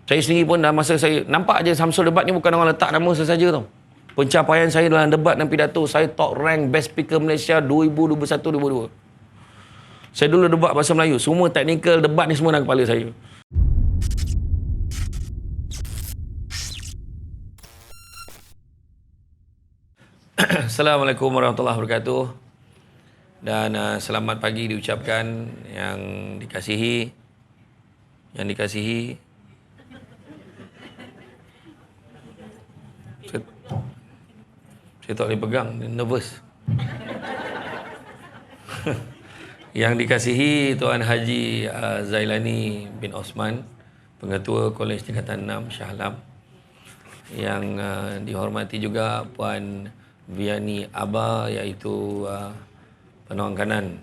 Saya sendiri pun dah masa saya nampak je Samsul Debat ni bukan orang letak nama sesaja tau. Pencapaian saya dalam debat dan pidato, saya top rank best speaker Malaysia 2021-2022. Saya dulu debat bahasa Melayu. Semua teknikal debat ni semua dalam kepala saya. Assalamualaikum warahmatullahi wabarakatuh. Dan selamat pagi diucapkan yang dikasihi. Saya tak boleh pegang, nervous. Yang dikasihi Tuan Haji Zailani bin Osman, Pengetua Kolej Tingkatan 6 Shah Alam. Yang dihormati juga Puan Viani Aba, iaitu penolong kanan.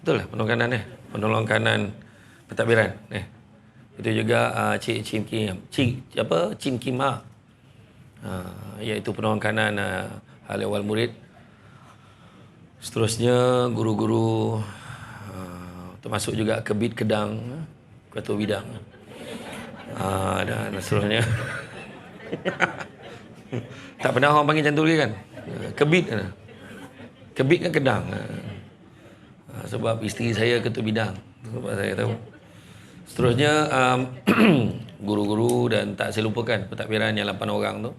Betul lah penolong kanan penolong kanan pentadbiran. Itu juga Cik Cim Kima, iaitu penolong kanan hal awal murid. Seterusnya guru-guru, termasuk juga Kebid Kedang, Ketua Bidang, dan seterusnya. Tak pernah orang panggil macam tu lagi kan? Kebid kan Kedang. Sebab isteri saya Ketua Bidang, sebab saya tahu. Seterusnya guru-guru, dan tak saya lupakan pentadbiran yang 8 orang tu.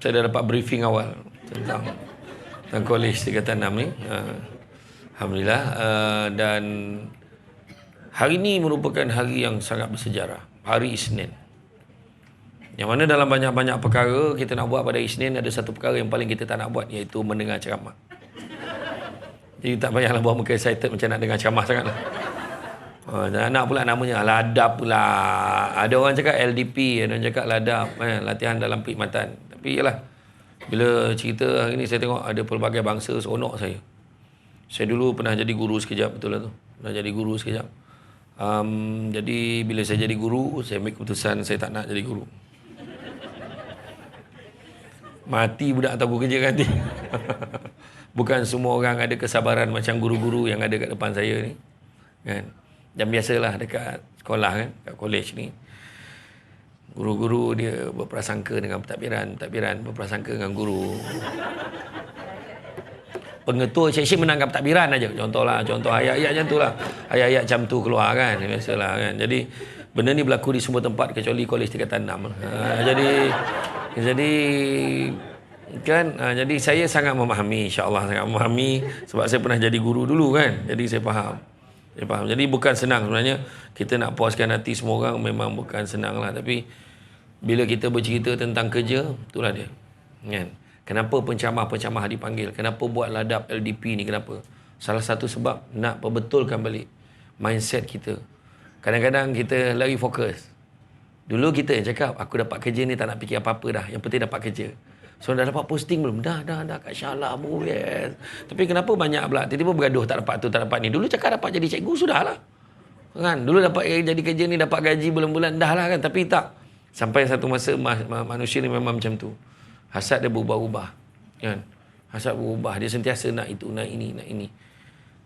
Saya dah dapat briefing awal tentang kolej tingkatan 6 ni. Alhamdulillah. Dan hari ini merupakan hari yang sangat bersejarah. Hari Isnin. Yang mana dalam banyak-banyak perkara kita nak buat pada Isnin, ada satu perkara yang paling kita tak nak buat, iaitu mendengar ceramah. Jadi tak payahlah buat muka excited macam nak dengar ceramah sangat lah. Nak pula namanya ladap pula. Ada orang cakap LDP, ada orang cakap ladap, latihan dalam perkhidmatan. Tapi yalah, bila cerita hari ni saya tengok ada pelbagai bangsa, seronok saya. Saya dulu pernah jadi guru sekejap, betul lah tu. Pernah jadi guru sekejap. Jadi bila saya jadi guru, saya ambil keputusan saya tak nak jadi guru. Mati budak atau guru kerja nanti. Bukan semua orang ada kesabaran macam guru-guru yang ada kat depan saya ni, kan? Dan biasalah dekat sekolah kan, kat kolej ni, guru-guru dia berprasangka dengan pentadbiran berprasangka dengan guru. Pengetua seksyen menangkap pentadbiran aja. Contoh ayat-ayat macam tu lah. Ayat-ayat macam tu keluar kan, biasalah kan. Jadi benda ni berlaku di semua tempat kecuali kolej tingkatan 6. Jadi saya sangat memahami, insya-Allah sangat memahami, sebab saya pernah jadi guru dulu kan. Jadi saya faham. Jadi bukan senang sebenarnya. Kita nak puaskan hati semua orang memang bukan senang lah. Tapi bila kita bercerita tentang kerja, itulah dia. Kan? Kenapa pencamah-pencamah dipanggil? Kenapa buat ladap LDP ni? Kenapa? Salah satu sebab nak perbetulkan balik mindset kita. Kadang-kadang kita lari fokus. Dulu kita yang cakap, aku dapat kerja ni tak nak fikir apa-apa dah. Yang penting dapat kerja. So dah dapat posting belum? Dah kat Shah Alam, yes. Tapi kenapa banyak pula tiba-tiba bergaduh, tak dapat tu, tak dapat ni. Dulu cakap dapat jadi cikgu, sudahlah. Kan? Dulu dapat jadi kerja ni, dapat gaji bulan-bulan, dah lah kan. Tapi tak. Sampai satu masa manusia ni memang macam tu. Hasad dia berubah-ubah. Kan? Hasad berubah. Dia sentiasa nak itu, nak ini.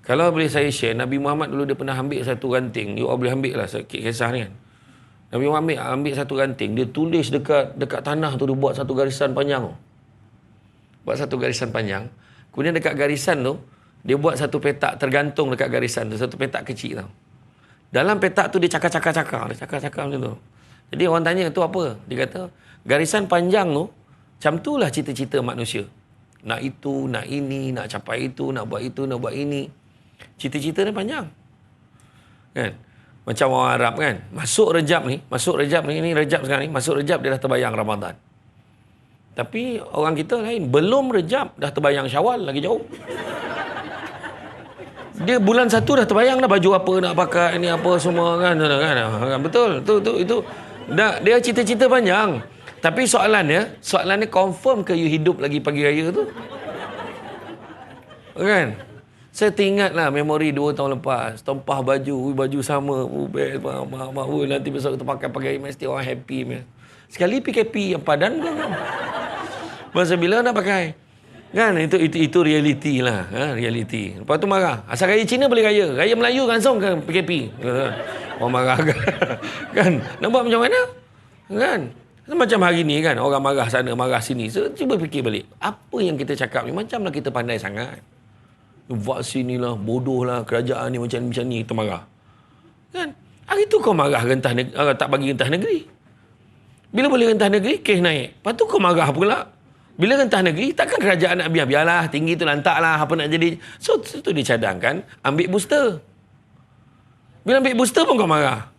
Kalau boleh saya share, Nabi Muhammad dulu dia pernah ambil satu ranting. You all boleh ambil lah kisah ni kan. Nabi Muhammad ambil satu ranting, dia tulis dekat tanah tu, dia buat satu garisan panjang. Kemudian dekat garisan tu, dia buat satu petak tergantung dekat garisan tu, satu petak kecil tau. Dalam petak tu dia cakar macam tu. Jadi orang tanya tu apa? Dia kata, garisan panjang tu, macam tu lah cita-cita manusia. Nak itu, nak ini, nak capai itu, nak buat itu, nak buat ini. Cita-cita dia panjang. Kan? Macam orang Arab kan, masuk Rejab ni Rejab sekarang ni, masuk Rejab dia dah terbayang Ramadan. Tapi orang kita lain, belum Rejab dah terbayang Syawal, lagi jauh. Dia bulan 1 dah terbayang dah baju apa nak pakai, ni apa semua kan. Betul, itu dia cita-cita panjang. Tapi soalannya confirm ke you hidup lagi pagi raya tu? Kan? Saya teringatlah memori 2 tahun lepas. Tempah baju sama. Best, mak. Nanti besok kita pakai mesti orang happy. Sekali PKP yang padan kan. Masa bila nak pakai? Kan? Itu reality lah. Reality. Lepas tu marah. Asal raya Cina boleh raya. Raya Melayu langsung ke PKP. Orang marah kan? Kan? Nak buat macam mana? Kan? Macam hari ni kan, orang marah sana, marah sini. So, cuba fikir balik. Apa yang kita cakap ni, macamlah kita pandai sangat. Vaksin ni lah, bodoh lah, kerajaan ni macam ni, kita marah. Kan? Hari tu kau marah rentah negeri, tak bagi rentah negeri. Bila boleh rentah negeri, kes naik. Lepas tu kau marah pula. Bila rentah negeri, takkan kerajaan nak biarlah, tinggi tu lantak lah, apa nak jadi. So, tu dicadangkan, ambil booster. Bila ambil booster pun kau marah.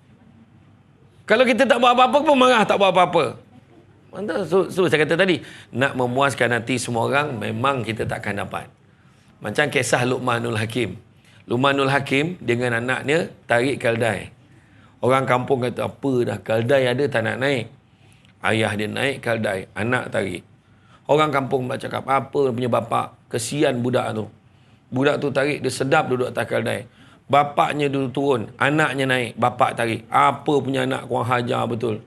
Kalau kita tak buat apa-apa pun marah, tak buat apa-apa. So, saya kata tadi, nak memuaskan hati semua orang, memang kita takkan dapat. Macam kisah Luqmanul Hakim. Luqmanul Hakim dengan anaknya tarik keldai. Orang kampung kata, apa dah, keldai ada tak nak naik. Ayah dia naik keldai, anak tarik. Orang kampung pula cakap, apa punya bapak, kesian budak tu. Budak tu tarik, dia sedap duduk atas keldai. Bapaknya dulu turun, anaknya naik, bapak tarik. Apa punya anak kurang hajar betul.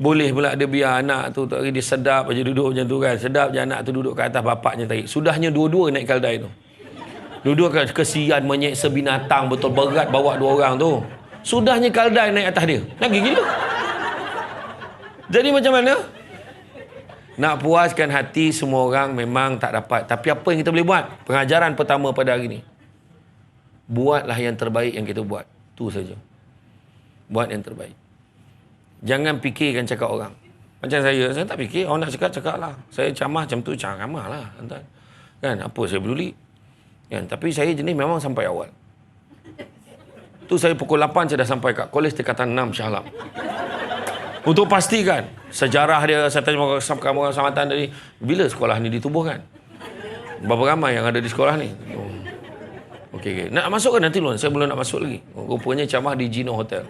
Boleh pula dia biar anak tu tarik, dia sedap aja duduk macam tu kan. Sedap je anak tu duduk ke atas, bapaknya tarik. Sudahnya dua-dua naik keldai tu. Dua-dua kesian menyeksa binatang betul, berat bawa dua orang tu. Sudahnya keldai naik atas dia. Lagi gila. Jadi macam mana? Nak puaskan hati semua orang memang tak dapat. Tapi apa yang kita boleh buat? Pengajaran pertama pada hari ni. Buatlah yang terbaik yang kita buat. Tu saja. Buat yang terbaik. Jangan fikirkan cakap orang. Macam saya tak fikir. Orang nak cakap lah. Saya camah macam tu, camah lah. Kan? Apa saya peduli? Kan? Tapi saya jenis memang sampai awal. Tu saya pukul 8 saya dah sampai kat Kolej Tingkatan 6 Shah Alam. Untuk pastikan sejarah dia, saya tanya orang samatan tadi, bila sekolah ni ditubuhkan? Berapa ramai yang ada di sekolah ni? Okey. Nak masuk ke nanti dulu? Saya belum nak masuk lagi. Rupanya camah di Gino Hotel.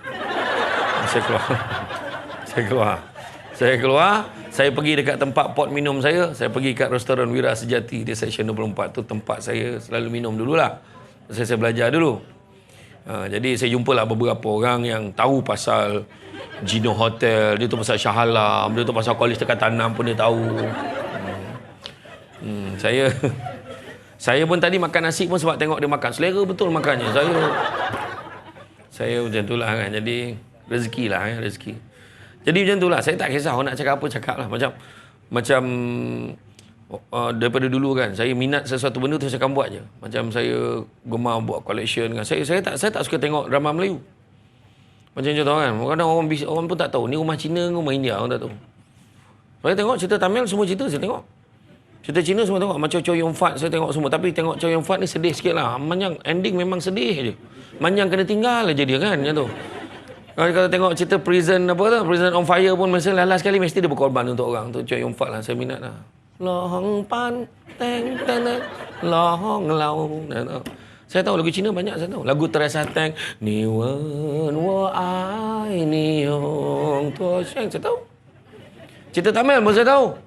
Saya keluar. Saya pergi dekat tempat pot minum saya. Saya pergi kat restoran Wira Sejati di Seksyen 24. Tu tempat saya selalu minum dululah. Saya belajar dulu. Jadi saya jumpalah beberapa orang yang tahu pasal Gino Hotel. Dia tu pasal Shah Alam. Dia tu pasal Kolej Tingkatan 6 pun dia tahu. Saya pun tadi makan nasi pun sebab tengok dia makan. Selera betul makannya. Saya macam tu lah kan. Jadi rezeki lah rezeki. Jadi macam tu lah. Saya tak kisah orang nak cakap apa, cakap lah. Macam daripada dulu kan. Saya minat sesuatu benda tu saya akan buat je. Macam saya gemar buat collection kan. Saya tak suka tengok drama Melayu. Macam contoh kan. Kadang orang pun tak tahu. Ni rumah Cina ke rumah India. Orang tak tahu. Saya tengok cerita Tamil semua cerita saya tengok. Cerita Cina semua tengok. Macam Chow Yun Fat saya tengok semua. Tapi tengok Chow Yun Fat ni sedih sikit lah. Manjang ending memang sedih je. Manjang kena tinggal aja dia kan. Macam tu. Kalau tengok cerita Prison on Fire pun masa last sekali mesti dia berkorban untuk orang. Tu Chow Yun Fat lah. Saya minat lah. Lohong pan teng teng lohong lau. Saya tahu lagu Cina banyak saya tahu. Lagu Teresa Teng Ni wen wo ai ni hong to sheng saya tahu. Cerita Tamil pun saya tahu.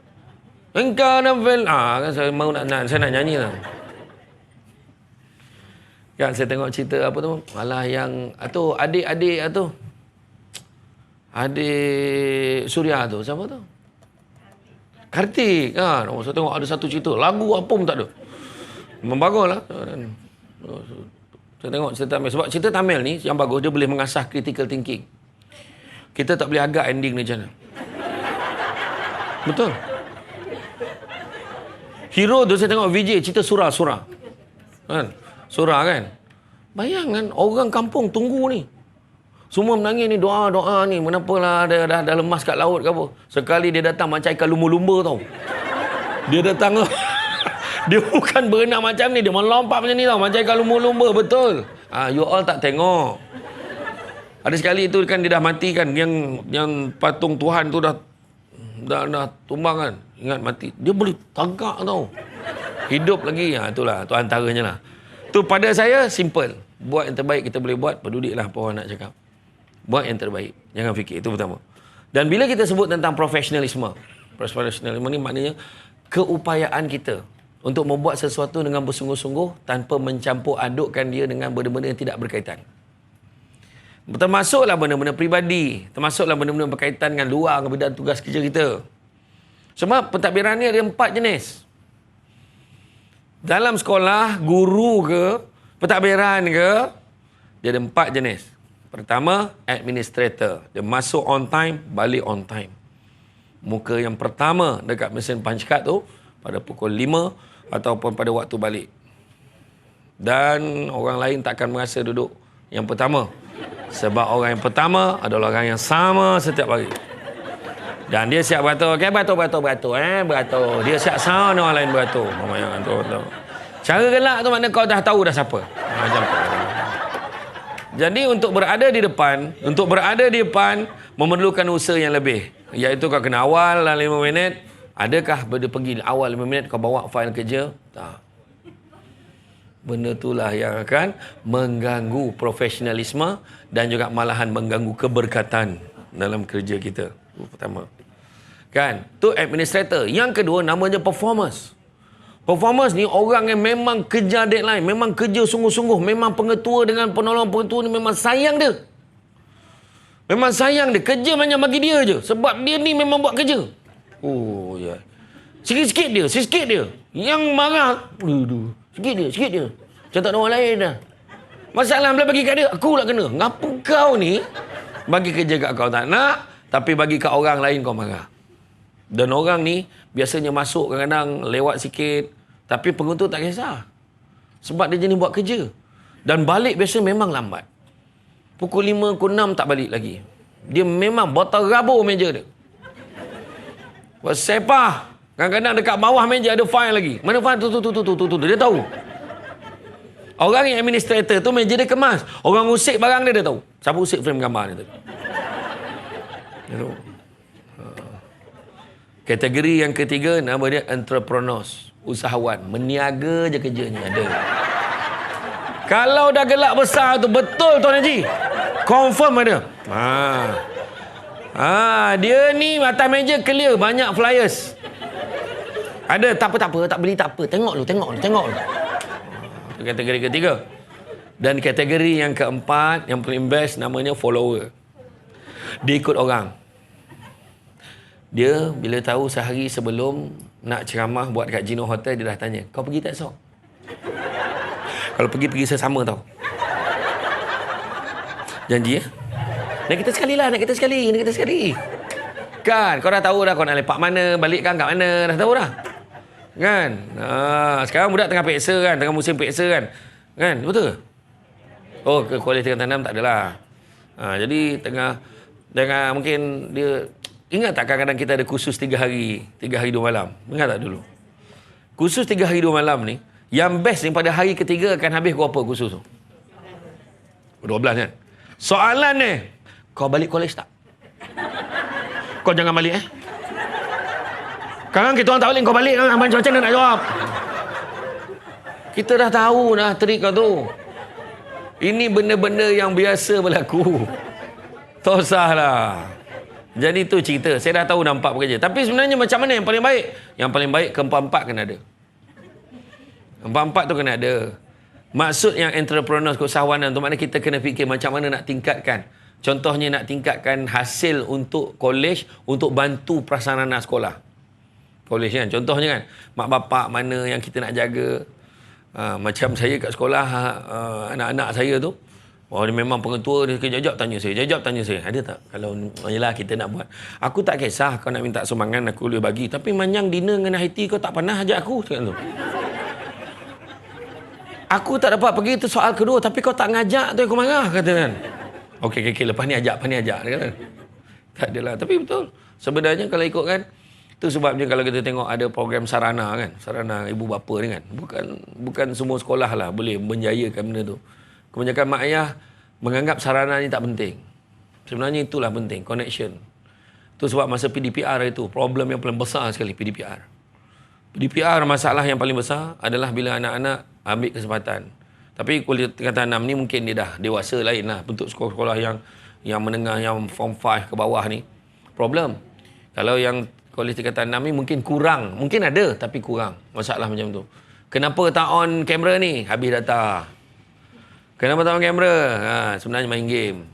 Engkau nafil kan saya mau saya nak nyanyi lah. Kan saya tengok cerita apa tu? Malah yang tu adik-adik tu. Adik Suria tu siapa tu? Kartik kan. Saya tengok ada satu cerita. Lagu apa pun tak ada. Memang baguslah. Saya tengok cerita Tamil. Sebab cerita Tamil ni yang bagus, dia boleh mengasah critical thinking. Kita tak boleh agak ending ni macam mana. Betul. Hero tu saya tengok VJ cerita surah. Kan? Surah kan? Bayangkan orang kampung tunggu ni. Semua menangis ni, doa ni. Menapalah dah lemas kat laut ke apa. Sekali dia datang macam ikan lumba-lumba tau. Dia datang dia bukan berenang macam ni, dia melompat macam ni tau, macam ikan lumba-lumba, betul. You all tak tengok. Ada sekali tu kan dia dah mati kan, yang patung Tuhan tu dah tumbang kan. Ingat mati. Dia boleh tagak tau. Hidup lagi. Itulah. Tu antaranya lah. Tu pada saya simple. Buat yang terbaik kita boleh buat. Pedudiklah apa orang nak cakap. Buat yang terbaik. Jangan fikir. Itu pertama. Dan bila kita sebut tentang profesionalisme. Profesionalisme ni maknanya keupayaan kita untuk membuat sesuatu dengan bersungguh-sungguh tanpa mencampur adukkan dia dengan benda-benda yang tidak berkaitan. Termasuklah benda-benda peribadi. Termasuklah benda-benda berkaitan dengan luar bidang tugas kerja kita. Sebab pentadbiran ni ada 4 jenis. Dalam sekolah, guru ke, pentadbiran ke, dia ada 4 jenis. Pertama, administrator. Dia masuk on time, balik on time. Muka yang pertama dekat mesin punch card tu pada pukul 5 ataupun pada waktu balik. Dan orang lain takkan merasa duduk yang pertama. Sebab orang yang pertama adalah orang yang sama setiap hari. Dan dia siap beratur. Okay, beratur. Dia siap sound orang lain beratur. Cara gelak tu makna kau dah tahu dah siapa. Macam tu. Jadi untuk berada di depan memerlukan usaha yang lebih. Iaitu kau kena awal dalam 5 minit. Adakah benda pergi awal 5 minit kau bawa fail kerja? Tak. Benda itulah yang akan mengganggu profesionalisme dan juga malahan mengganggu keberkatan dalam kerja kita. Itu pertama. Kan? Tu administrator. Yang kedua namanya performers. Performers ni orang yang memang kejar deadline, memang kerja sungguh-sungguh, memang pengetua dengan penolong pengetua ni memang sayang dia. Memang sayang dia, kerja banyak bagi dia je. Sebab dia ni memang buat kerja. Oh, ya. Sikit-sikit dia. Yang marah, sikit dia. Macam tak ada orang lain dah. Masalah bila bagi kat dia, aku lah kena. Ngapa kau ni bagi kerja kat kau tak nak, tapi bagi kat orang lain kau marah. Dan orang ni biasanya masuk kadang-kadang lewat sikit, tapi pengetua tak kisah. Sebab dia jenis buat kerja. Dan balik biasa memang lambat. Pukul 5, pukul 6 tak balik lagi. Dia memang botol rabur meja dia. Buat sepah. Kadang-kadang dekat bawah meja ada file lagi. Mana file tu. Dia tahu. Orang yang administrator tu meja dia kemas. Orang usik barang dia tahu. Siapa usik frame gambar dia tu. Dia tahu. Kategori yang ketiga nama dia entrepreneurs, usahawan, meniaga je kerjanya ada. Kalau dah gelak besar tu betul Tuan Haji. Confirm ada. Dia ni atas meja clear banyak flyers. Ada tak apa tak beli tak apa. Tengok lu. Itu kategori ketiga. Dan kategori yang keempat yang paling best namanya follower. Dia ikut orang. Dia bila tahu sehari sebelum nak ceramah buat kat Gino Hotel, dia dah tanya, kau pergi tak esok? Kalau pergi sesama tau. Janji ya? Nak kita sekali. Kan, kau dah tahu dah kau nak lepak mana, balik kan kat mana, dah tahu dah. Kan? Sekarang budak tengah peksa kan, tengah musim peksa kan. Kan, betul? Oh, ke kualiti tengah tanam tak adalah. Jadi tengah mungkin dia. Ingat tak kadang-kadang kita ada kursus 3 hari 2 malam? Ingat tak dulu? Kursus 3 hari 2 malam ni, yang best daripada hari ketiga akan habis berapa kursus tu? 12 kan? Soalan ni, kau balik college tak? Kau jangan balik Sekarang kita orang tak balik, kau balik kan? Macam mana nak jawab? Kita dah tahu dah trik kau tu. Ini benda-benda yang biasa berlaku. Tak usahlah. Jadi tu cerita. Saya dah tahu dah 4 pekerja. Tapi sebenarnya macam mana yang paling baik? Yang paling baik keempat-empat kena ada. Keempat-empat tu kena ada. Maksud yang entrepreneur keusahawanan tu maknanya kita kena fikir macam mana nak tingkatkan. Contohnya nak tingkatkan hasil untuk college untuk bantu prasarana sekolah. College kan. Contohnya kan. Mak bapak mana yang kita nak jaga. Macam saya kat sekolah anak-anak saya tu. Oh, dia memang pengetua, dia jajak tanya saya. Ada tak? Kalau yelah kita nak buat. Aku tak kisah kau nak minta sumbangan, aku boleh bagi. Tapi manyang dinner dengan Haiti kau tak pernah ajak aku. Cakap tu. Aku tak dapat pergi, itu soal kedua. Tapi kau tak ngajak tu aku marah, kata kan. Okey, lepas ni ajak. Kan? Tak adalah. Tapi betul. Sebenarnya kalau ikut kan, itu sebabnya kalau kita tengok ada program sarana kan. Sarana ibu bapa ni kan. Bukan semua sekolah lah boleh menjayakan benda tu. Kebanyakan mak ayah menganggap sarana ni tak penting. Sebenarnya itulah penting, connection. Itu sebab masa PDPR itu, problem yang paling besar sekali PDPR. PDPR masalah yang paling besar adalah bila anak-anak ambil kesempatan. Tapi kuliah tingkatan 6 ni mungkin dia dah dewasa lain lah. Bentuk sekolah-sekolah yang menengah, yang form 5 ke bawah ni. Problem. Kalau yang kuliah tingkatan 6 ni mungkin kurang. Mungkin ada tapi kurang. Masalah macam tu. Kenapa tak on kamera ni? Habis data. Kenapa tak on kamera? Sebenarnya main game.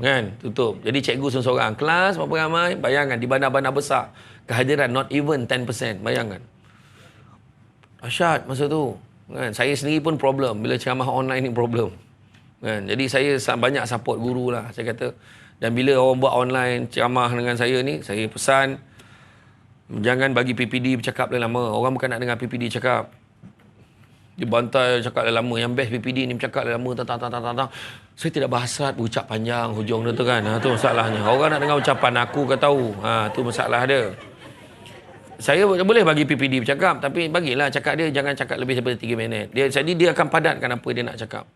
Kan? Tutup. Jadi cikgu seorang-seorang. Kelas berapa ramai? Bayangkan di bandar-bandar besar. Kehadiran not even 10%. Bayangkan. Asyad masa tu. Kan? Saya sendiri pun problem. Bila ceramah online ni problem. Kan? Jadi saya banyak support guru lah. Saya kata, dan bila orang buat online ceramah dengan saya ni, saya pesan, jangan bagi PPD bercakap lama. Orang bukan nak dengar PPD cakap. Dia bantai cakap lama. Yang best PPD ni bercakap lama. Tang. Saya tidak berhasrat berucap panjang hujung dia tu kan. Tu masalahnya. Orang nak dengar ucapan aku ke tahu. Tu masalah dia. Saya boleh bagi PPD bercakap, tapi bagilah cakap dia jangan cakap lebih daripada 3 minit. Jadi dia akan padatkan apa dia nak cakap.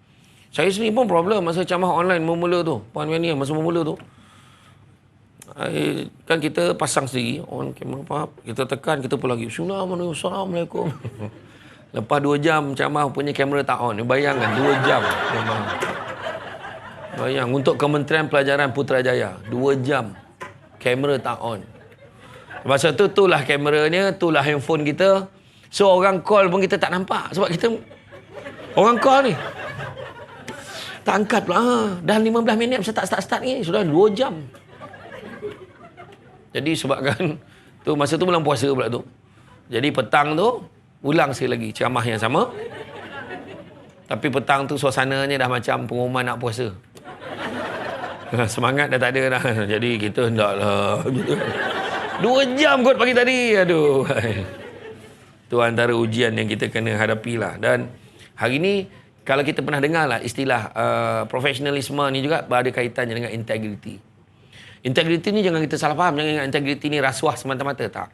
Saya sendiri pun problem masa ceramah online mula tu. Puan Viani masa mula tu. Kan kita pasang sendiri on kamera, faham? Kita tekan, kita pun lagi Assalamualaikum. Lepas 2 jam ceramah punya kamera tak on. Bayangkan 2 jam. Bayang untuk Kementerian Pelajaran Putrajaya 2 jam kamera tak on. Masa tu itulah kameranya, itulah handphone kita. So orang call pun kita tak nampak sebab kita orang call ni tak angkat pula. Dah 15 minit masa tak start ni sudah 2 jam. Jadi sebabkan tu masa tu bulan puasa pula tu. Jadi petang tu ulang sekali lagi ceramah yang sama. Tapi petang tu suasananya dah macam pengumuman nak puasa. Semangat dah tak ada dah. Jadi kita hendaklah gitu. 2 jam kot pagi tadi. Aduh. Tu antara ujian yang kita kena hadapi lah. Dan hari ni kalau kita pernah dengar lah istilah profesionalisme ni juga ada kaitannya dengan integriti. Integriti ni jangan kita salah faham. Jangan ingat integriti ni rasuah semata-mata. Tak.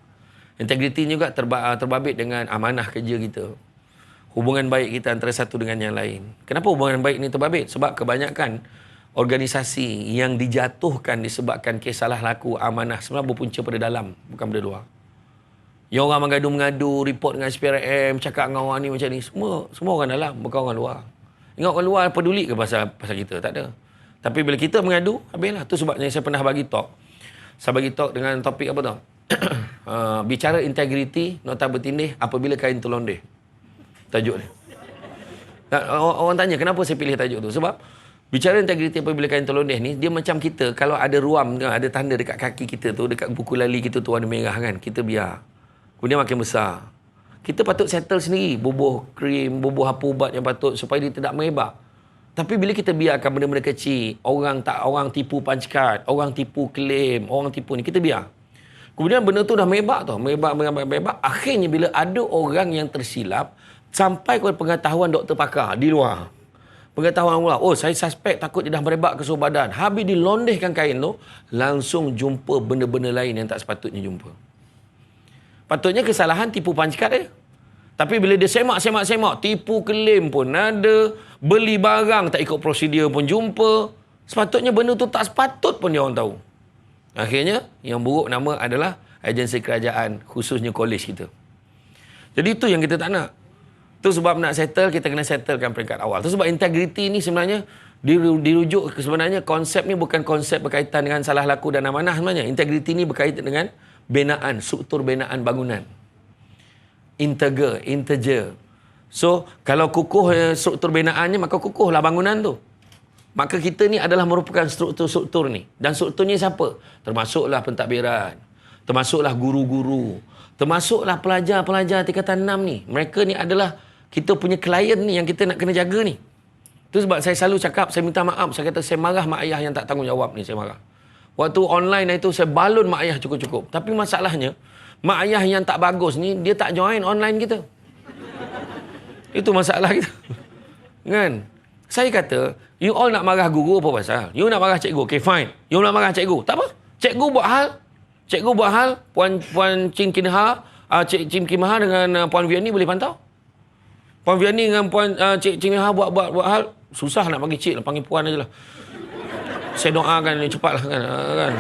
Integriti ni juga terbabit dengan amanah kerja kita. Hubungan baik kita antara satu dengan yang lain. Kenapa hubungan baik ni terbabit? Sebab kebanyakan organisasi yang dijatuhkan disebabkan kes salah laku amanah sebenarnya berpunca pada dalam, bukan pada luar. Yang orang mengadu-mengadu, report dengan SPRM, cakap dengan orang ni macam ni, semua orang dalam, bukan orang luar. Ingat orang luar peduli ke pasal kita? Tak ada. Tapi bila kita mengadu, habislah. Tu sebabnya saya pernah bagi talk. Saya bagi talk dengan topik apa tau? Bicara integriti, nota bertindih apabila kain terlondeh. Tajuk ni. Orang tanya kenapa saya pilih tajuk tu? Sebab bicara integriti apabila kain terlondeh ni, dia macam kita, kalau ada ruam, ada tanda dekat kaki kita tu, dekat buku lali kita tu warna merah kan, kita biar. Kemudian makin besar. Kita patut settle sendiri, bubuh krim, bubuh apa ubat yang patut supaya dia tidak merebak. Tapi bila kita biarkan benda-benda kecil, orang tipu punch card, orang tipu claim, orang tipu ni, kita biar. Kemudian benda tu dah merebak tau, merebak. Akhirnya bila ada orang yang tersilap, sampai kepada pengetahuan doktor pakar di luar. Pengetahuan pula, saya suspek takut dia dah merebak ke seluruh badan. Habis dilondehkan kain tu, langsung jumpa benda-benda lain yang tak sepatutnya jumpa. Patutnya kesalahan tipu punch card dia. Tapi bila dia semak, tipu claim pun ada, beli barang tak ikut prosedur pun jumpa. Sepatutnya benda tu tak sepatut pun dia orang tahu. Akhirnya, yang buruk nama adalah agensi kerajaan, khususnya kolej kita. Jadi itu yang kita tak nak. Itu sebab nak settle, kita kena settlekan peringkat awal. Itu sebab integriti ni sebenarnya dirujuk sebenarnya konsep ni bukan konsep berkaitan dengan salah laku dan amanah sebenarnya. Integriti ni berkaitan dengan binaan, struktur binaan bangunan. Integer. So, kalau kukuh struktur binaannya, maka kukuhlah bangunan tu. Maka kita ni adalah merupakan struktur-struktur ni. Dan strukturnya siapa? Termasuklah pentadbiran. Termasuklah guru-guru. Termasuklah pelajar-pelajar tingkatan 6 ni. Mereka ni adalah kita punya klien ni yang kita nak kena jaga ni. Itu sebab saya selalu cakap, saya minta maaf. Saya kata saya marah mak ayah yang tak tanggungjawab ni, saya marah. Waktu online itu saya balun mak ayah cukup-cukup. Tapi masalahnya, mak ayah yang tak bagus ni, dia tak join online kita. Itu masalah kita. Kan? Saya kata, you all nak marah guru apa pasal? You nak marah cikgu, okay fine. You nak marah cikgu, tak apa. Cikgu buat hal, Puan Chin Kinha, Cik Chin Kinha dengan Puan Viani boleh pantau. Puan Viani dengan Puan Cik Chin Kinha buat hal, susah nak panggil cik, panggil puan aja lah. Saya doakan ni cepatlah kan.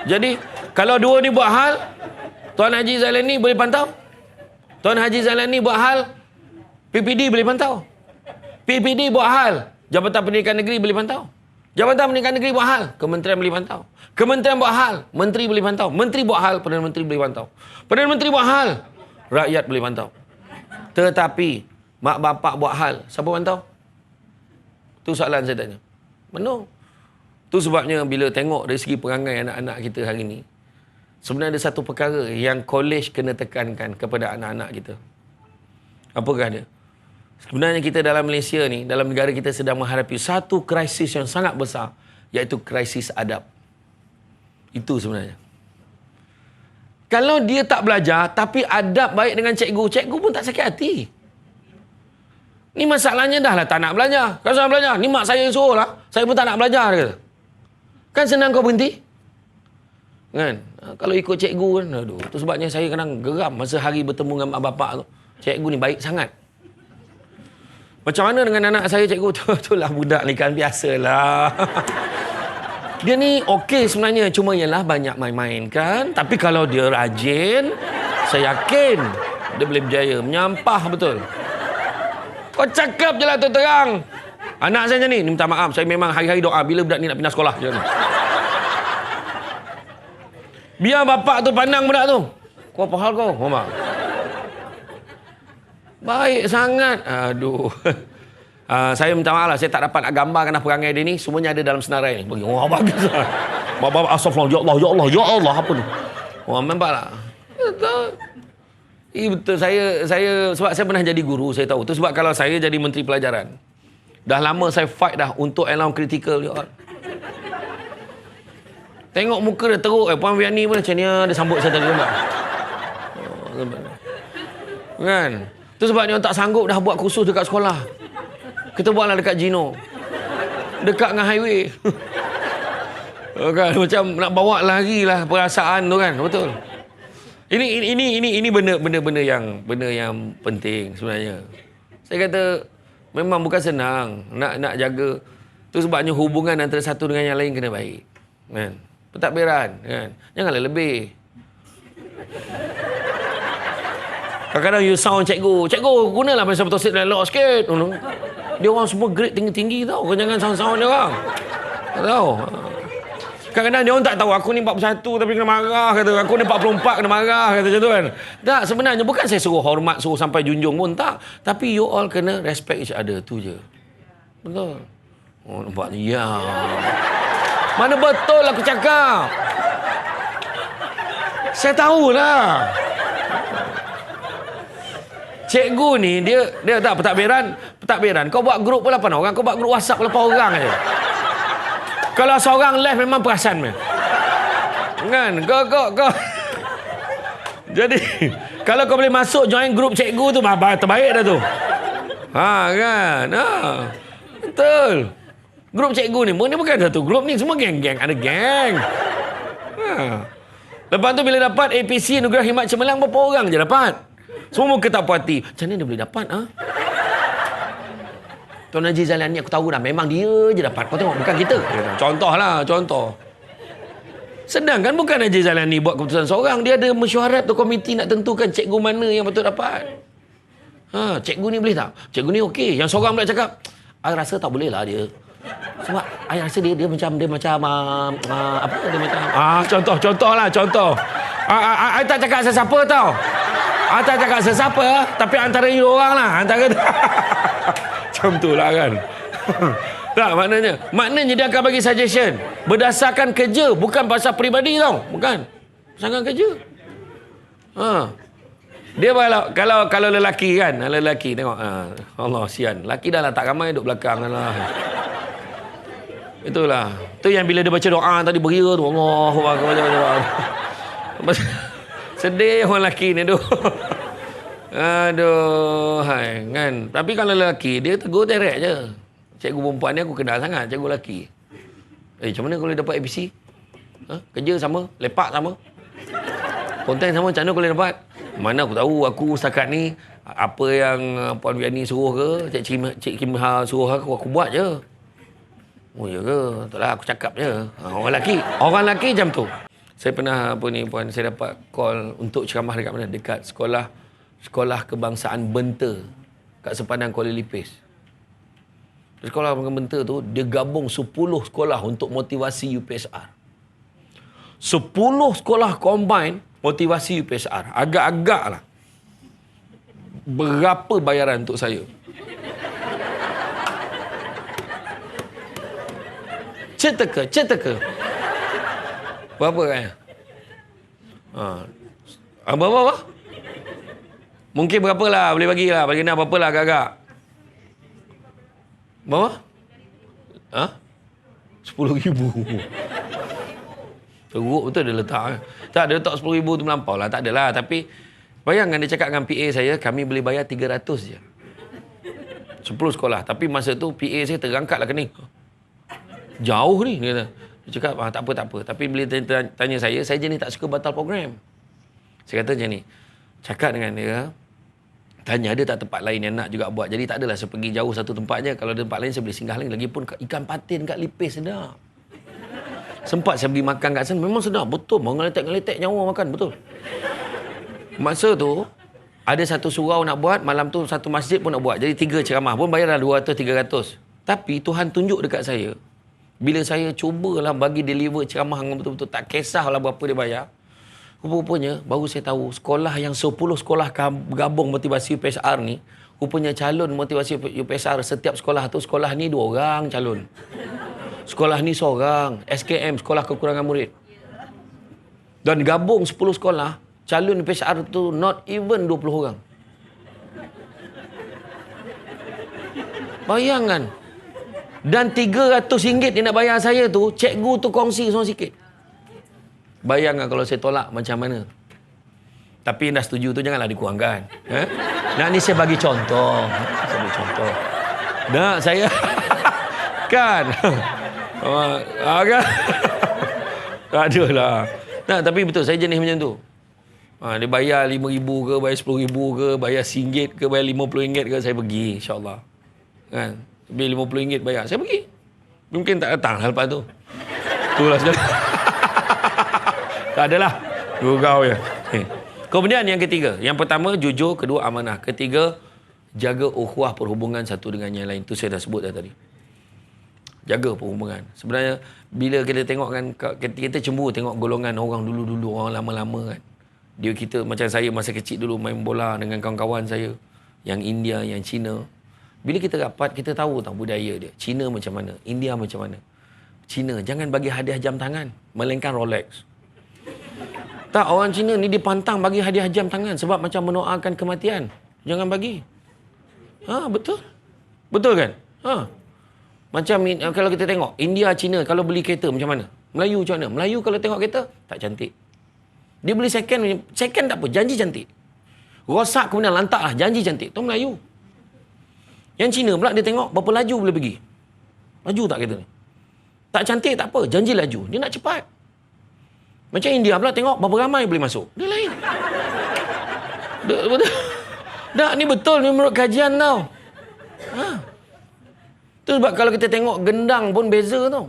Jadi kalau dua ni buat hal, Tuan Haji Zailani boleh pantau. Tuan Haji Zailani buat hal, PPD boleh pantau. PPD buat hal, Jabatan Pendidikan Negeri boleh pantau. Jabatan Pendidikan Negeri buat hal, Kementerian boleh pantau. Kementerian buat hal, Menteri boleh pantau. Menteri buat hal, Perdana Menteri boleh pantau. Perdana Menteri buat hal, rakyat boleh pantau. Tetapi mak bapak buat hal, siapa pantau? Itu soalan saya tanya. Benar. Itu sebabnya bila tengok dari segi perangai anak-anak kita hari ini, sebenarnya ada satu perkara yang kolej kena tekankan kepada anak-anak kita. Apakah dia? Sebenarnya kita dalam Malaysia ni, dalam negara kita sedang menghadapi satu krisis yang sangat besar, iaitu krisis adab. Itu sebenarnya. Kalau dia tak belajar, tapi adab baik dengan cikgu, cikgu pun tak sakit hati. Ni masalahnya dah lah tak nak belajar. Kalau saya belajar, ni mak saya yang suruh lah. Saya pun tak nak belajar. Dia kata. Kan senang kau berhenti. Kan? Kalau ikut cikgu kan, aduh. Itu sebabnya saya kadang geram masa hari bertemu dengan mak bapak tu. Cikgu ni baik sangat. Macam mana dengan anak saya cikgu? Itulah budak ni kan, biasalah. Dia ni okey sebenarnya, cuma ialah banyak main-main kan. Tapi kalau dia rajin, saya yakin dia boleh berjaya. Menyampah betul. Kau cakap je lah terang. Anak saya macam ni minta maaf. Saya memang hari-hari doa bila budak ni nak pindah sekolah. Je. Biar bapak tu pandang budak tu. Kau apa hal kau? Mama. Baik sangat. Aduh. Saya minta maaf lah. Saya tak dapat nak gambarkan dah perangai dia ni. Semuanya ada dalam senarai ni. Bagi. Oh, bagus lah. Bapak astagfirullah. Ya Allah, ya Allah, ya Allah. Apa ni? Oh, nampak tak? Betul. Betul. Saya sebab saya pernah jadi guru. Saya tahu. Itu sebab kalau saya jadi menteri pelajaran. Dah lama saya fight dah untuk alarm critical. Ya Allah. Tengok muka dia teruk. Puan Vianney pun macam ni. Dia sambut saya tadi. Kan? Itu sebab dia tak sanggup dah buat kursus dekat sekolah. Kita buatlah dekat Gino. Dekat dengan highway. Kan? Macam nak bawa lagi lah perasaan tu kan. Betul. Ini benda yang penting sebenarnya. Saya kata memang bukan senang nak jaga. Tu sebabnya hubungan antara satu dengan yang lain kena baik. Kan? Pentadbiran kan. Janganlah lebih. Kadang-kadang you sound cikgu. Cikgu, gunalah pencil bertosit dan lock sikit. Dia orang semua grade tinggi-tinggi tau. Kau jangan sound-sound dia orang. Tak tahu. Kadang-kadang dia orang tak tahu. Aku ni 41 tapi kena marah. Kata. Aku ni 44 kena marah. Kata macam tu kan. Tak, sebenarnya bukan saya suruh hormat, suruh sampai junjung pun. Tak. Tapi you all kena respect each other. Tu je. Betul. Oh, nampak ni. Ya. Mana betul aku cakap. Saya tahulah. Cikgu ni dia tak pentadbiran. Kau buat grup pun 8 orang, kau buat grup WhatsApp 8 orang aja. Kalau seorang left memang perasan dia. Kan? Kau. Jadi kalau kau boleh masuk join grup cikgu tu terbaik dah tu. Kan? Betul. Grup cikgu ni bukan satu grup ni, semua geng-geng, ada geng. Lepas tu bila dapat APC Anugerah Khidmat Cemerlang berapa orang je dapat? Semua muka tak puas hati. Macam mana dia boleh dapat? Tuan Haji Zailani aku tahu dah. Memang dia je dapat. Kau tengok, bukan kita. Contoh. Sedang kan bukan Haji Zailani buat keputusan seorang. Dia ada mesyuarat tu komiti nak tentukan cikgu mana yang betul dapat. Cikgu ni boleh tak? Cikgu ni okey. Yang seorang pula cakap, I rasa tak boleh lah dia. Sebab I rasa dia macam apa dia macam contoh. I tak cakap sesiapa tau. I tak cakap sesiapa, tapi antara you orang lah. Antara macam tu lah kan. Tak, maknanya dia akan bagi suggestion berdasarkan kerja, bukan pasal peribadi tau. Bukan. Berdasarkan kerja. Dia kalau lelaki kan, lelaki tengok Allah sian. Lelaki dah lah tak ramai duduk belakang lah. Itulah. Tu yang bila dia baca doa tadi beria tu, Allahu Akbar. Sedih orang lelaki ni tu. Aduh, hai kan. Tapi kalau lelaki dia tegur direct je. Cikgu perempuan ni aku kenal sangat, cikgu lelaki. Macam mana kalau dapat APC? Kerja sama, lepak sama. Konten sama, macam mana kalau dapat? Mana aku tahu, aku setakat ni apa yang Puan Vianney suruh ke, Cik Kim Ha suruh aku buat je. Oh ya ke? Taklah aku cakap je. Orang lelaki macam tu. Saya pernah puan, saya dapat call untuk ceramah dekat mana? Dekat sekolah kebangsaan Benta kat sepanjang Kuala Lipis. Sekolah Benta tu dia gabung 10 sekolah untuk motivasi UPSR. 10 sekolah combine motivasi UPSR. Agak-agak lah. Berapa bayaran untuk saya? Ceteka. Berapa kan? Berapa? Mungkin berapa lah. Boleh bagi lah. Bagi nak berapa lah agak-agak. Bawah? Ha? 10,000. Teruk betul dia letak. Tak, dia letak 10,000 tu melampau lah. Tak adalah. Tapi bayangkan dia cakap dengan PA saya, kami boleh bayar 300 je. 10 sekolah. Tapi masa tu PA saya terangkat lah kening. Jauh ni, dia kata. Dia cakap, tak apa. Tapi bila tanya saya jenis tak suka batal program. Saya kata macam ni. Cakap dengan dia, tanya ada tak tempat lain yang nak juga buat. Jadi tak adalah saya pergi jauh satu tempat je. Kalau ada tempat lain saya boleh singgah lagi. Lagipun ikan patin kat Lipis sedap. Sempat saya beli makan kat sana. Memang sedap. Betul. Mau ngeletek-ngeletek nyawa makan. Betul. Masa tu, ada satu surau nak buat. Malam tu satu masjid pun nak buat. Jadi 3 ceramah pun bayarlah 200, 300. Tapi Tuhan tunjuk dekat saya. Bila saya cubalah bagi deliver ceramah yang betul-betul tak kisahlah berapa dia bayar. Rupanya baru saya tahu sekolah yang 10 sekolah gabung motivasi UPSR ni, rupanya calon motivasi UPSR setiap sekolah tu, sekolah ni 2 orang calon. Sekolah ni seorang, SKM, sekolah kekurangan murid. Dan gabung 10 sekolah, calon UPSR tu not even 20 orang. Bayangkan. Dan RM300 dia nak bayar saya tu, cikgu tu kongsi semua sikit. Bayangkan kalau saya tolak macam mana. Tapi yang dah setuju tu janganlah dikurangkan. Nah, ni saya bagi contoh. Saya bagi contoh. Nah, saya kan. Kan. Tak adalah. Nah, tapi betul saya jenis macam tu. Dia bayar RM5,000 ke, bayar RM10,000 ke, bayar RM1 ke, bayar RM50 ke, saya pergi insya-Allah. Kan? Bila RM50 bayar, saya pergi. Mungkin tak datang lepas tu. Itulah saja. Tak adalah. Gurau je. Kemudian yang ketiga. Yang pertama, jujur. Kedua, amanah. Ketiga, jaga ukhuwah perhubungan satu dengan yang lain. Itu saya dah sebut dah tadi. Jaga perhubungan. Sebenarnya, bila kita tengok kan, kita cemburu tengok golongan orang dulu-dulu, orang lama-lama kan. Dia kita, macam saya masa kecil dulu main bola dengan kawan-kawan saya. Yang India, yang Cina. Bila kita rapat, kita tahu budaya dia. Cina macam mana, India macam mana. Cina, jangan bagi hadiah jam tangan. Melainkan Rolex. Tak, orang Cina ni dipantang bagi hadiah jam tangan. Sebab macam mendoakan kematian. Jangan bagi. Betul. Betul kan? Macam kalau kita tengok, India, Cina, kalau beli kereta macam mana? Melayu macam mana? Melayu kalau tengok kereta, tak cantik. Dia beli second tak apa, janji cantik. Rosak kemudian lantak lah, janji cantik. Itu Melayu. Yang Cina pula dia tengok berapa laju boleh pergi. Laju tak kereta ni? Tak cantik tak apa, janji laju. Dia nak cepat. Macam India pula tengok berapa ramai boleh masuk. Dia lain. Betul. Tak, ni betul ni menurut kajian tau. Tu sebab kalau kita tengok gendang pun beza tau.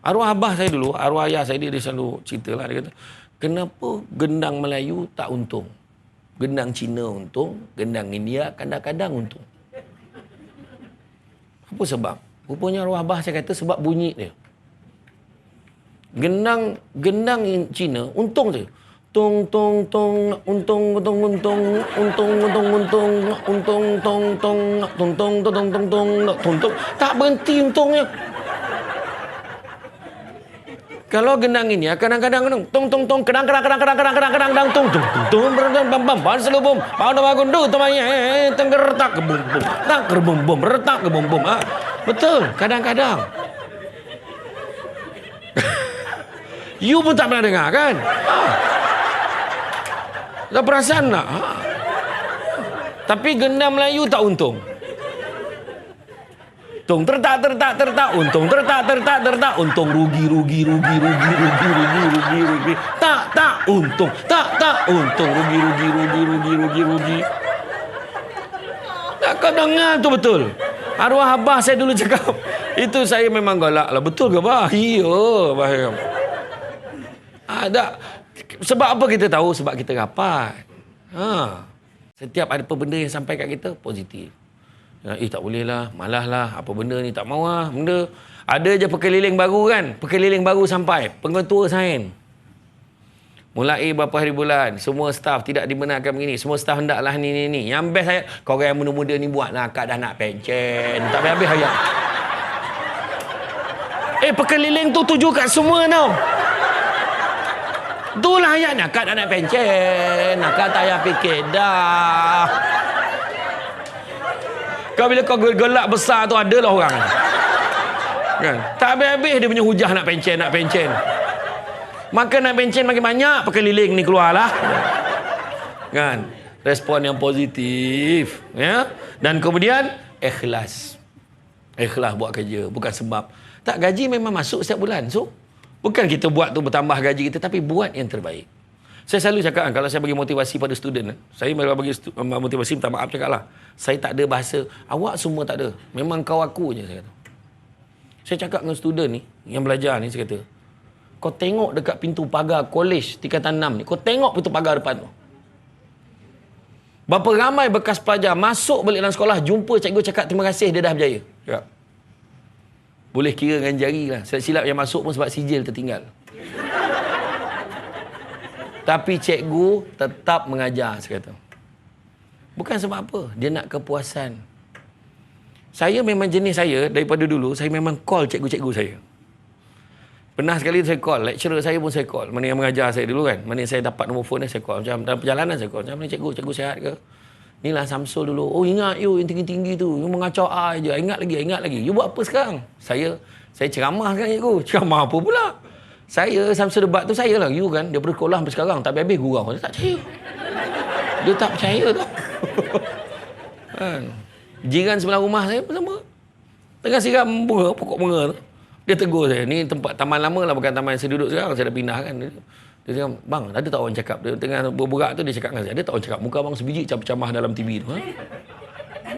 Arwah abah saya dulu, arwah ayah saya dia selalu cerita lah. Dia kata, kenapa gendang Melayu tak untung? Gendang Cina untung, gendang India kadang-kadang untung. Apa sebab? Rupanya arwah abah saya kata sebab bunyi dia. Gendang Cina untung je. Tung tong tong untung untung untung untung untung untung untung tong tong tong tong tong tong tong tong tak berhenti untungnya. Kalau gendang ini kadang-kadang tong tong tong kadang kadang tung tung tung bam bam ban selubum pada bagundu temanya tenggertak ke bum bum tak ke bum bum retak ke bum bum betul kadang-kadang. You pun tak pernah dengar kan? Tak perasan tak? Tapi gendang Melayu tak untung. Untung tertak untung tertak untung rugi tak untung untung rugi tak kau dengar tu betul. Arwah abah saya dulu cakap itu saya memang galak lah. Betul ke bah? Iya bah. Tak. Sebab apa kita tahu? Sebab kita rapat. Setiap ada apa benda yang sampai kat kita positif. Tak boleh lah, malah lah, apa benda ni tak mau lah, benda. Ada je pekeliling baru kan, pekeliling baru sampai, pengetua sign. Mulai berapa hari bulan, semua staf tidak dibenarkan begini, semua staf hendaklah ni. Yang best saya, korang yang muda-muda ni buat lah, akak dah nak pencen, tak habis-habis hayat. Pekeliling tu tuju kat semua tau. Itulah ayatnya, akak dah nak pencen, akak tak payah fikir dah. Bila kau gelak besar tu adalah orang. Kan? Tak habis-habis dia punya hujah nak pencen. Maka nak pencen makin banyak pekeliling ni keluarlah. Kan? Respon yang positif, ya. Dan kemudian ikhlas buat kerja, bukan sebab tak gaji memang masuk setiap bulan. So bukan kita buat tu bertambah gaji kita, tapi buat yang terbaik. Saya selalu cakap kalau saya bagi motivasi pada student, saya bagi motivasi, minta maaf cakaplah, saya tak ada bahasa awak semua tak ada, memang kau aku je, saya kata. Saya cakap dengan student ni yang belajar ni, saya kata, kau tengok dekat pintu pagar kolej tingkatan 6 ni, kau tengok pintu pagar depan tu. Berapa ramai bekas pelajar masuk balik dalam sekolah, jumpa cikgu cakap terima kasih dia dah berjaya. Cakap. Boleh kira dengan jari lah. Silap yang masuk pun sebab sijil tertinggal. Tapi cikgu tetap mengajar, saya kata. Bukan sebab apa. Dia nak kepuasan. Saya memang jenis saya, daripada dulu, saya memang call cikgu-cikgu saya. Pernah sekali saya call, lecturer saya pun saya call. Mana yang mengajar saya dulu kan. Mana saya dapat nombor phone dia, saya call. Macam dalam perjalanan saya call. Macam mana cikgu sihat ke? Inilah Samsul dulu. Oh ingat you yang tinggi-tinggi tu. You mengacau I je. Ingat lagi. You buat apa sekarang? Saya ceramah sekarang cikgu. Ceramah apa pula? Saya Samsul debat tu saya lah. You kan. Daripada sekolah sampai sekarang. Tak habis gurau. Dia tak percaya. Dia tak percaya tau. Kan? Jiran sebelah rumah saya pun sama. Tengah siram bunga, pokok bunga tu. Dia tegur saya, ni tempat taman lama lah, bukan taman yang saya duduk sekarang, saya dah pindah kan. Dia cakap, bang, ada tak orang cakap? Dia tengah berburak tu, dia cakap dengan saya, ada tak orang cakap, muka abang sebiji camah dalam TV tu? Ha?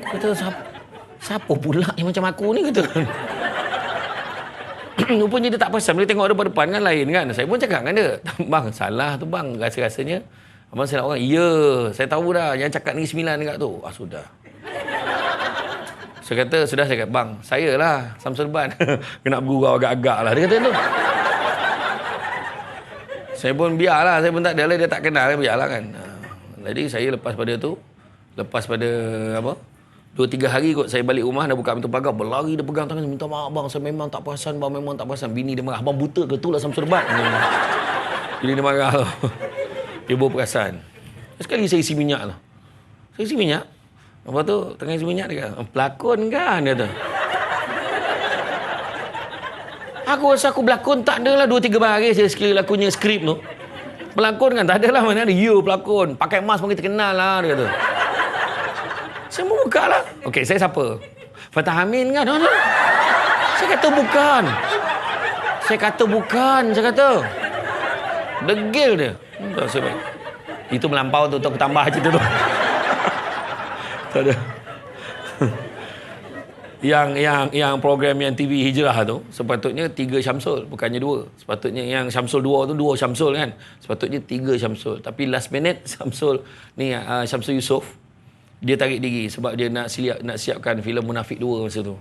Kata, siapa pula yang macam aku ni? Kata. Rupanya dia tak pasal, dia tengok depan-depan kan lain kan. Saya pun cakap dengan dia, bang, salah tu bang, rasa-rasanya. Abang saya nak orang, ya, saya tahu dah, yang cakap ni 9 dekat tu. Ah, sudah. Saya kata, sudah saya kata, bang, saya lah, Samsul Ban. Kena bergurau agak-agak lah. Dia kata tu. Saya pun biarlah, saya pun tak ada lah, dia tak kenal, biarlah kan. Jadi saya lepas pada 2-3 hari kot, saya balik rumah, dah buka pintu pagar, berlari, dia pegang tangan, minta maaf bang, saya memang tak perasan bang, memang tak perasan. Bini dia marah, abang buta ke tu lah Samsul Ban. Bini dia marah tu. Dia bawa perasan. Sekali saya isi minyak tu. Saya isi minyak. Lepas tu, tengah isi minyak dia kata, pelakon kan? Dia kata. Aku rasa aku berlakon tak adalah 2-3 hari saya sekali lakunya skrip tu. Pelakon kan tak adalah, mana ada. Ya, pelakon. Pakai mask pun kita kenal lah, dia kata. Saya mau buka lah. Okey, saya siapa? Fatah Amin kan? Saya kata bukan. Saya kata. Degil dia. Itu melampau tu, aku tambah cerita tu. Tak ada. yang program yang TV Hijrah tu sepatutnya 3 Syamsul, bukannya 2. Sepatutnya yang Syamsul 2 tu 2 Syamsul kan. Sepatutnya 3 Syamsul. Tapi last minute Syamsul ni Syamsul Yusof dia tarik diri sebab dia nak siapkan filem Munafik 2 masa tu.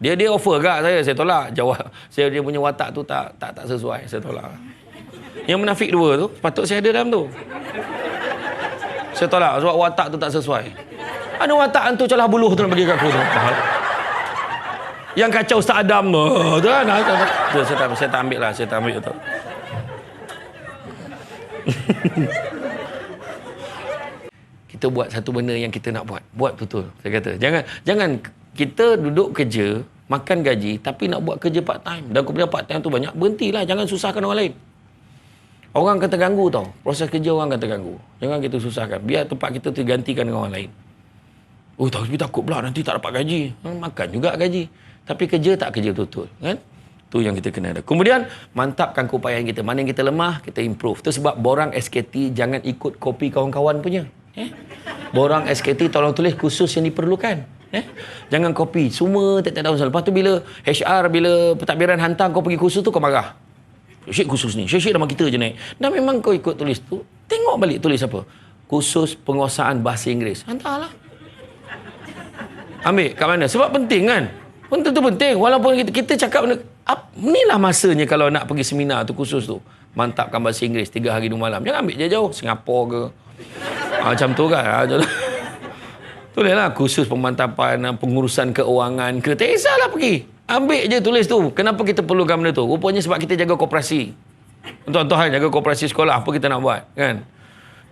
Dia offer kat saya tolak. Jawab dia punya watak tu tak sesuai, saya tolak. Yang Munafik 2 tu patut saya ada dalam tu. Saya tolak sebab watak tu tak sesuai. Ada watak hantu celah buluh tu nak bagi kat aku tu. Yang kacau Ustaz Adam tu kan. Saya tak ambil lah. Saya tak ambil tu. Kita buat satu benda yang kita nak buat. Buat betul. Saya kata. Jangan kita duduk kerja, makan gaji, tapi nak buat kerja part time. Dan kemudian part time tu banyak. Berhentilah. Jangan susahkan orang lain. Orang akan terganggu tau. Proses kerja orang akan terganggu. Jangan kita susahkan. Biar tempat kita tergantikan dengan orang lain. Oh, tapi takut pula nanti tak dapat gaji. Makan juga gaji. Tapi kerja tak kerja betul-betul. Kan? Tu yang kita kena ada. Kemudian, mantapkan keupayaan kita. Mana yang kita lemah, kita improve. Itu sebab borang SKT jangan ikut kopi kawan-kawan punya. Borang SKT tolong tulis khusus yang diperlukan. Jangan kopi. Semua tak tahu. Lepas tu bila HR, bila pentadbiran hantar kau pergi khusus tu, kau marah. Syekh khusus ni. Syekh nama kita je naik. Dan memang kau ikut tulis tu. Tengok balik tulis apa. Khusus penguasaan bahasa Inggeris. Hantarlah. Ambil kat mana? Sebab penting kan? Tentu penting. Walaupun kita cakap inilah masanya kalau nak pergi seminar tu khusus tu. Mantapkan bahasa Inggeris 3 hari 2 malam. Jangan ambil jauh-jauh. Singapura ke. Macam tu kan. Tulislah khusus pemantapan pengurusan keuangan ke. Tak kisahlah pergi. Ambil je tulis tu. Kenapa kita perlukan benda tu? Rupanya sebab kita jaga koperasi. Tuan-tuan jaga koperasi sekolah. Apa kita nak buat? Kan?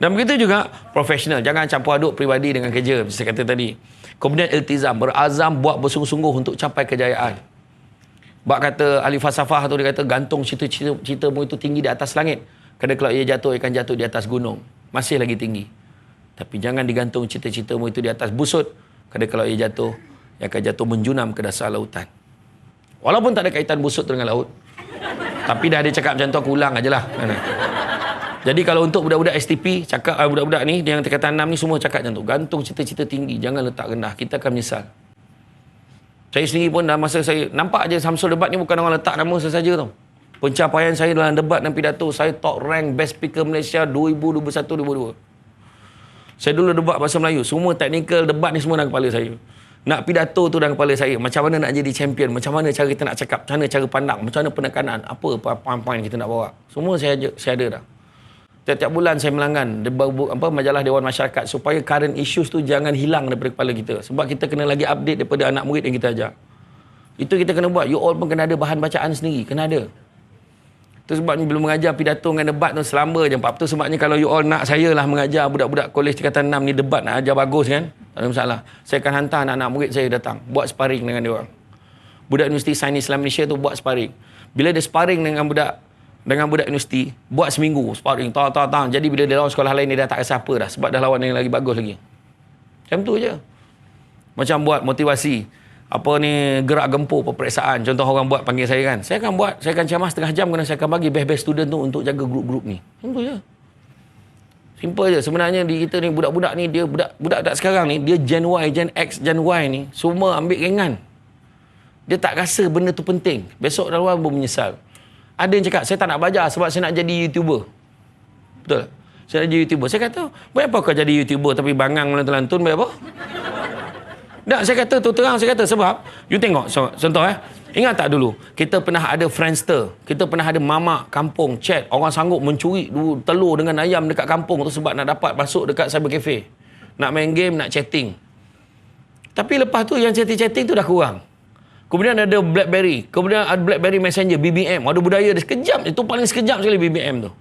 Dan begitu juga profesional. Jangan campur aduk peribadi dengan kerja. Saya kata tadi. Kemudian iltizam, berazam buat bersungguh-sungguh untuk capai kejayaan. Bak kata ahli falsafah tu, dia kata gantung cita-citamu itu tinggi di atas langit. Kerana kalau ia jatuh, ia akan jatuh di atas gunung. Masih lagi tinggi. Tapi jangan digantung cita-citamu itu di atas busut. Kerana kalau ia jatuh, ia akan jatuh menjunam ke dasar lautan. Walaupun tak ada kaitan busut dengan laut. Tapi dah ada cakap macam tu, aku ulang ajalah. Jadi kalau untuk budak-budak STP, cakap budak-budak ni yang tingkatan 6 ni semua cakap macam tu. Gantung cita-cita tinggi, jangan letak rendah. Kita akan menyesal. Saya sendiri pun dalam masa saya nampak je Samsul debat ni bukan orang letak nama sesaja tau. Pencapaian saya dalam debat dan pidato, saya top rank best speaker Malaysia 2021-2022. Saya dulu debat bahasa Melayu, semua teknikal debat ni semua dalam kepala saya. Nak pidato tu dalam kepala saya, macam mana nak jadi champion, macam mana cara kita nak cakap, macam mana cara pandang, macam mana penekanan, apa poin-poin kita nak bawa. Semua saya ada dah. Tiap-tiap bulan saya melanggan majalah Dewan Masyarakat supaya current issues tu jangan hilang daripada kepala kita. Sebab kita kena lagi update daripada anak murid yang kita ajar. Itu kita kena buat. You all pun kena ada bahan bacaan sendiri. Kena ada. Itu sebabnya bila mengajar pidato dengan debat tu selamba je. Itu sebabnya kalau you all nak saya lah mengajar budak-budak kolej tingkatan 6 ni debat nak ajar bagus kan. Tak ada masalah. Saya akan hantar anak-anak murid saya datang. Buat sparring dengan dia orang. Budak Universiti Sains Islam Malaysia tu buat sparring. Bila dia sparring dengan budak universiti, buat seminggu sparring, tahu. Jadi bila dia lawan sekolah lain, dia dah tak rasa apa dah. Sebab dah lawan yang lagi bagus lagi. Macam tu je. Macam buat motivasi. Apa ni, gerak gempur peperiksaan. Contoh orang buat panggil saya kan. Saya akan ceramah setengah jam kerana saya akan bagi best-best student tu untuk jaga grup-grup ni. Macam tu je. Simple je. Sebenarnya di kita ni, budak-budak ni, dia budak sekarang ni, dia Gen Y, Gen X, Gen Y ni, semua ambil ringan. Dia tak rasa benda tu penting. Besok dah luar pun menyesal. Ada yang cakap, saya tak nak belajar sebab saya nak jadi YouTuber. Betul? Saya nak jadi YouTuber. Saya kata, buat apa kau jadi YouTuber tapi bangang melantun-lantun, buat apa? Tak, saya kata, terang saya kata, sebab, you tengok, contoh ingat tak dulu, kita pernah ada Friendster, kita pernah ada mamak kampung, chat, orang sanggup mencuri telur dengan ayam dekat kampung tu sebab nak dapat masuk dekat cyber cafe. Nak main game, nak chatting. Tapi lepas tu, yang chatting-chatting tu dah kurang. Kemudian ada BlackBerry. Kemudian ada BlackBerry Messenger, BBM. Ada budaya dia sekejap. Itu paling sekejap sekali BBM tu.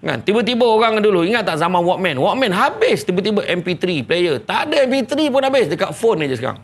Kan? Tiba-tiba orang dulu, ingat tak zaman Walkman? Walkman habis. Tiba-tiba MP3 player. Tak ada MP3 pun habis. Dekat phone aja sekarang.